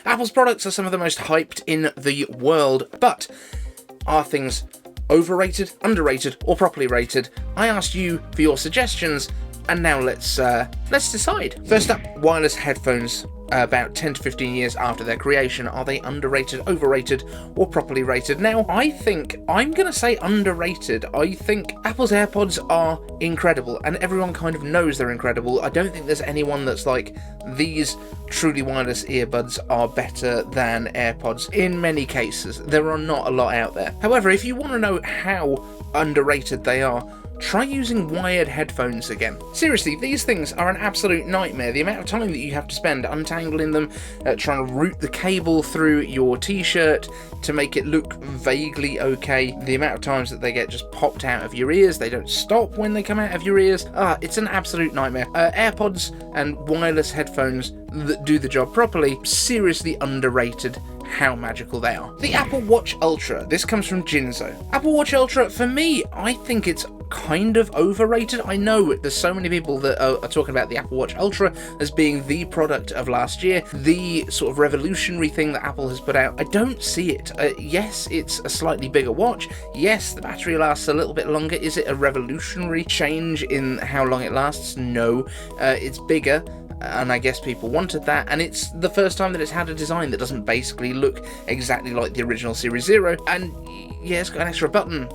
Apple's products are some of the most hyped in the world, but are things overrated, underrated, or properly rated? I asked you for your suggestions, and now let's decide. First up, wireless headphones. About 10 to 15 years after their creation, are they underrated, overrated, or properly rated? Now, I think I'm going to say underrated. I think Apple's AirPods are incredible, and everyone kind of knows they're incredible. I don't think there's anyone that's like, these truly wireless earbuds are better than AirPods. In many cases, there are not a lot out there. However, if you want to know how underrated they are, try using wired headphones again. Seriously, these things are an absolute nightmare. The amount of time that you have to spend untangling them, trying to route the cable through your t-shirt to make it look vaguely okay, the amount of times that they get just popped out of your ears, they don't stop when they come out of your ears, it's an absolute nightmare. AirPods and wireless headphones that do the job properly, seriously underrated how magical they are. The Apple Watch Ultra. This comes from Jinzo. Apple Watch Ultra, for me, I think it's kind of overrated. I know there's so many people that are talking about the Apple Watch Ultra as being the product of last year, the sort of revolutionary thing that Apple has put out. I don't see it. Yes, it's a slightly bigger watch. Yes, the battery lasts a little bit longer. Is it a revolutionary change in how long it lasts? No. It's bigger, and I guess people wanted that, and it's the first time that it's had a design that doesn't basically look exactly like the original Series 0, and yeah, it's got an extra button.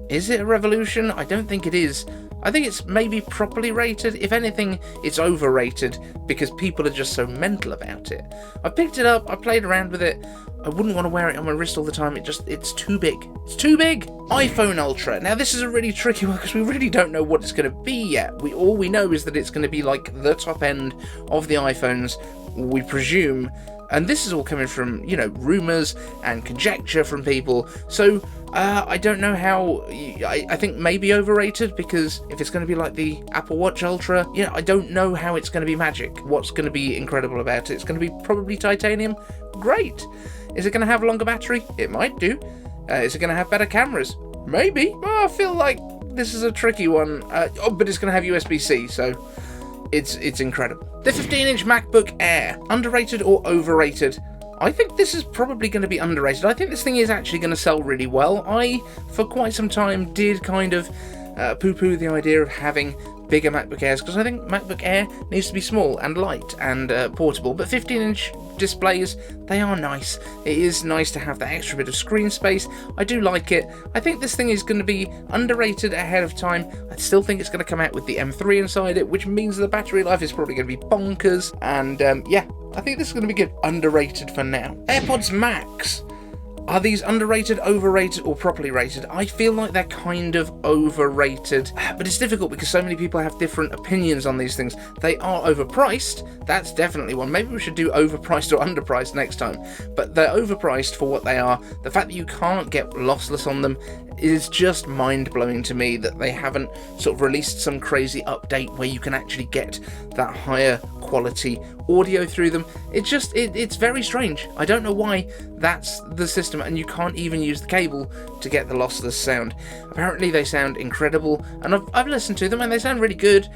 Is it a revolution? I don't think it is. I think it's maybe properly rated. If anything, it's overrated because people are just so mental about it. I picked it up, I played around with it. I wouldn't want to wear it on my wrist all the time. It's too big. It's too big! iPhone Ultra. Now this is a really tricky one because we really don't know what it's going to be yet. All we know is that it's going to be like the top end of the iPhones, we presume. And this is all coming from, rumours and conjecture from people. So, I don't know how. I think maybe overrated, because if it's going to be like the Apple Watch Ultra, I don't know how it's going to be magic. What's going to be incredible about it? It's going to be probably titanium. Great. Is it going to have a longer battery? It might do. Is it going to have better cameras? Maybe. I feel like this is a tricky one. But it's going to have USB-C, so it's incredible. The 15-inch MacBook Air, underrated or overrated? I think this is probably going to be underrated. I think this thing is actually going to sell really well. I, for quite some time, did kind of poo-poo the idea of having bigger MacBook Airs, because I think MacBook Air needs to be small and light and portable, but 15-inch displays, they are nice. It is nice to have that extra bit of screen space. I do like it. I think this thing is going to be underrated ahead of time. I still think it's going to come out with the M3 inside it, which means the battery life is probably going to be bonkers, and yeah, I think this is going to be good. Underrated for now. AirPods Max. Are these underrated, overrated, or properly rated? I feel like they're kind of overrated, but it's difficult because so many people have different opinions on these things. They are overpriced, that's definitely one. Maybe we should do overpriced or underpriced next time, but they're overpriced for what they are. The fact that you can't get lossless on them is just mind-blowing to me, that they haven't sort of released some crazy update where you can actually get that higher quality audio through them. It's very strange. I don't know why that's the system, and you can't even use the cable to get the lossless sound. Apparently they sound incredible, and I've listened to them and they sound really good.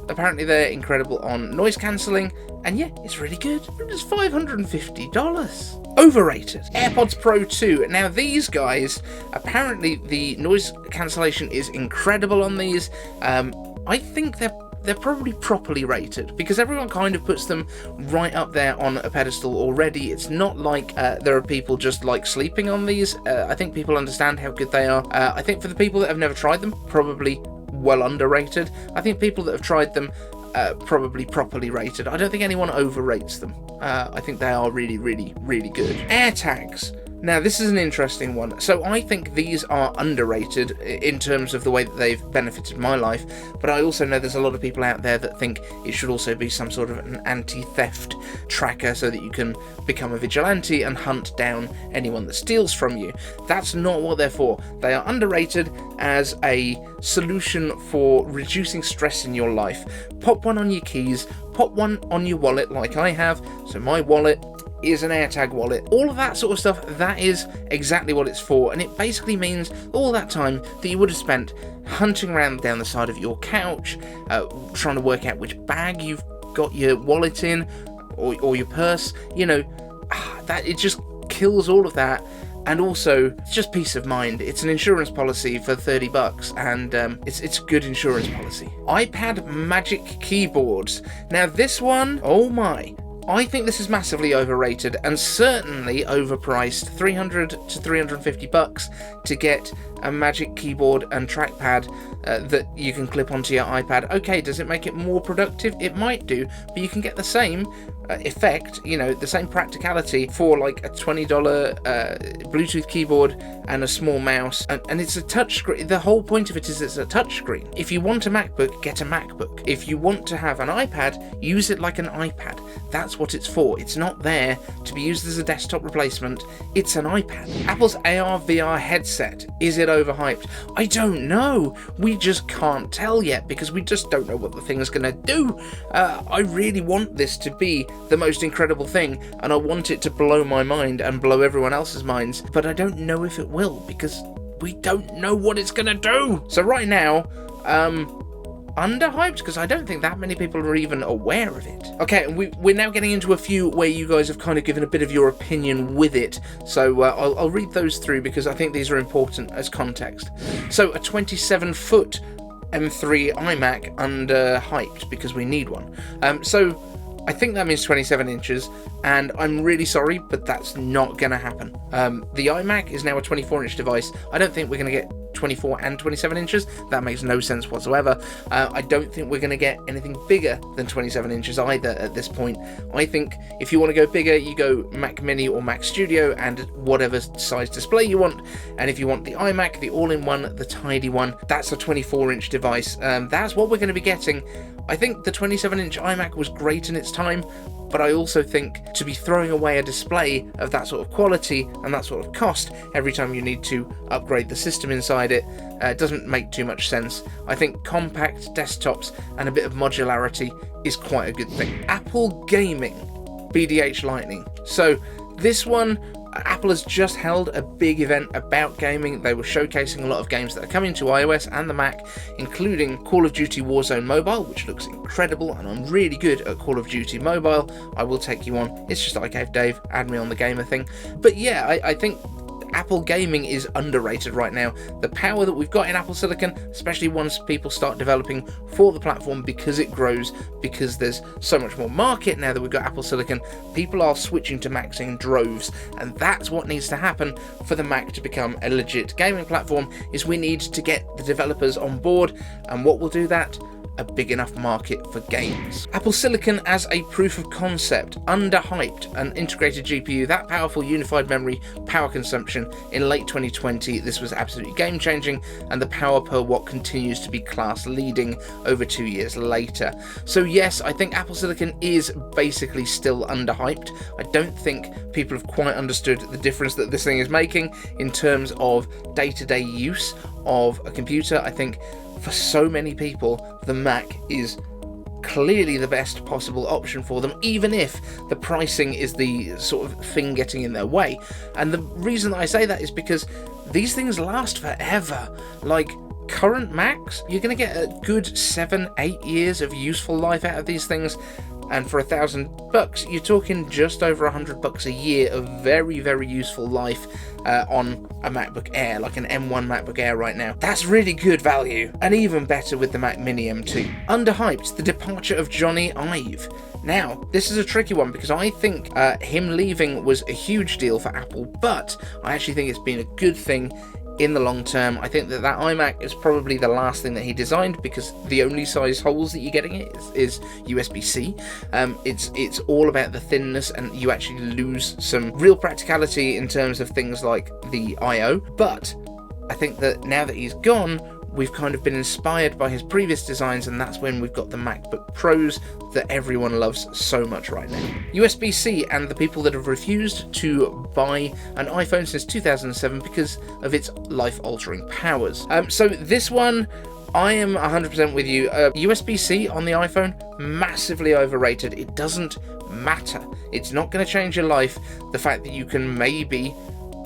Apparently they're incredible on noise cancelling, and yeah, it's really good. It's $550. Overrated. AirPods Pro 2. Now these guys, apparently the noise cancellation is incredible on these. I think they're probably properly rated, because everyone kind of puts them right up there on a pedestal already. It's not like there are people just like sleeping on these. I think people understand how good they are. I think for the people that have never tried them, probably well underrated. I think people that have tried them, probably properly rated. I don't think anyone overrates them. I think they are really, really, really good. AirTags. Now, this is an interesting one. So I think these are underrated in terms of the way that they've benefited my life, but I also know there's a lot of people out there that think it should also be some sort of an anti-theft tracker so that you can become a vigilante and hunt down anyone that steals from you. That's not what they're for. They are underrated as a solution for reducing stress in your life. Pop one on your keys, pop one on your wallet like I have. So my wallet is an AirTag wallet. All of that sort of stuff, that is exactly what it's for, and it basically means all that time that you would have spent hunting around down the side of your couch, trying to work out which bag you've got your wallet in, or your purse, you know, that it just kills all of that. And also, it's just peace of mind. It's an insurance policy for $30, and it's a good insurance policy. iPad Magic Keyboards. Now this one, oh my, I think this is massively overrated and certainly overpriced. $300 to $350 to get a Magic keyboard and trackpad that you can clip onto your iPad. Okay, does it make it more productive? It might do, but you can get the same effect, you know, the same practicality for like a $20 Bluetooth keyboard and a small mouse, and it's a touch screen. The whole point of it is it's a touch screen. If you want a MacBook, get a MacBook. If you want to have an iPad, use it like an iPad. That's what it's for. It's not there to be used as a desktop replacement. It's an iPad. Apple's AR VR headset, is it overhyped? I don't know. We just can't tell yet because we just don't know what the thing is going to do. I really want this to be the most incredible thing, and I want it to blow my mind and blow everyone else's minds, but I don't know if it will because we don't know what it's going to do. So right now, underhyped, because I don't think that many people are even aware of it. Okay, and we're now getting into a few where you guys have kind of given a bit of your opinion with it, so I'll read those through because I think these are important as context. So a 27-foot M3 iMac underhyped because we need one. So I think that means 27 inches, and I'm really sorry, but that's not going to happen. The iMac is now a 24-inch device. I don't think we're going to get 24 and 27 inches. That makes no sense whatsoever. I don't think we're going to get anything bigger than 27 inches either at this point. I think if you want to go bigger, you go Mac Mini or Mac Studio and whatever size display you want. And if you want the iMac, the all-in-one, the tidy one, that's a 24-inch device. That's what we're going to be getting. I think the 27-inch iMac was great in its time, but I also think to be throwing away a display of that sort of quality and that sort of cost every time you need to upgrade the system inside it doesn't make too much sense. I think compact desktops and a bit of modularity is quite a good thing. Apple Gaming, BDH Lightning. So this one, Apple has just held a big event about gaming. They were showcasing a lot of games that are coming to iOS and the Mac, including Call of Duty Warzone Mobile, which looks incredible, and I'm really good at Call of Duty Mobile. I will take you on. It's just like I gave Dave, add me on the gamer thing. But yeah, I think Apple Gaming is underrated right now. The power that we've got in Apple Silicon, especially once people start developing for the platform, because it grows, because there's so much more market now that we've got Apple Silicon, people are switching to Macs in droves, and that's what needs to happen for the Mac to become a legit gaming platform, is we need to get the developers on board, and what will do that? A big enough market for games. Apple Silicon as a proof of concept, underhyped, an integrated GPU, that powerful unified memory, power consumption in late 2020. This was absolutely game changing, and the power per watt continues to be class leading over 2 years later. So yes, I think Apple Silicon is basically still underhyped. I don't think people have quite understood the difference that this thing is making in terms of day-to-day use of a computer. I think for so many people, the Mac is clearly the best possible option for them, even if the pricing is the sort of thing getting in their way. And the reason that I say that is because these things last forever. Like, current Macs, you're going to get a good 7-8 years of useful life out of these things, and for $1,000, you're talking just over $100 a year of very, very useful life on a MacBook Air, like an M1 MacBook Air right now. That's really good value, and even better with the Mac Mini M2. Underhyped, the departure of Jonny I've. Now, this is a tricky one because I think him leaving was a huge deal for Apple, but I actually think it's been a good thing in the long term. I think that iMac is probably the last thing that he designed, because the only size holes that you're getting is USB-C. It's all about the thinness, and you actually lose some real practicality in terms of things like the I/O. But I think that now that he's gone, we've kind of been inspired by his previous designs, and that's when we've got the MacBook Pros that everyone loves so much right now. USB-C and the people that have refused to buy an iPhone since 2007 because of its life-altering powers. So this one, I am 100% with you. USB-C on the iPhone, massively overrated. It doesn't matter. It's not going to change your life. The fact that you can maybe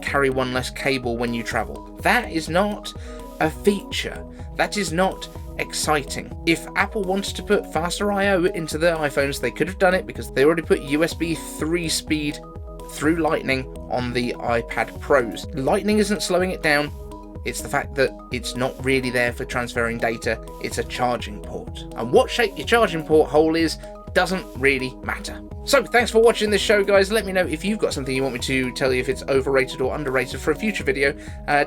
carry one less cable when you travel. That is not a feature. That is not exciting. If Apple wanted to put faster I/O into their iPhones, they could have done it because they already put USB 3 speed through Lightning on the iPad Pros. Lightning isn't slowing it down. It's the fact that it's not really there for transferring data, it's a charging port. And what shape your charging port hole is doesn't really matter. So thanks for watching this show, guys. Let me know if you've got something you want me to tell you, if it's overrated or underrated, for a future video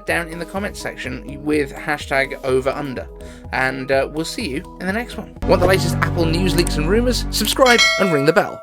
down in the comments section with hashtag #OverUnder. And we'll see you in the next one. Want the latest Apple news, leaks and rumours? Subscribe and ring the bell.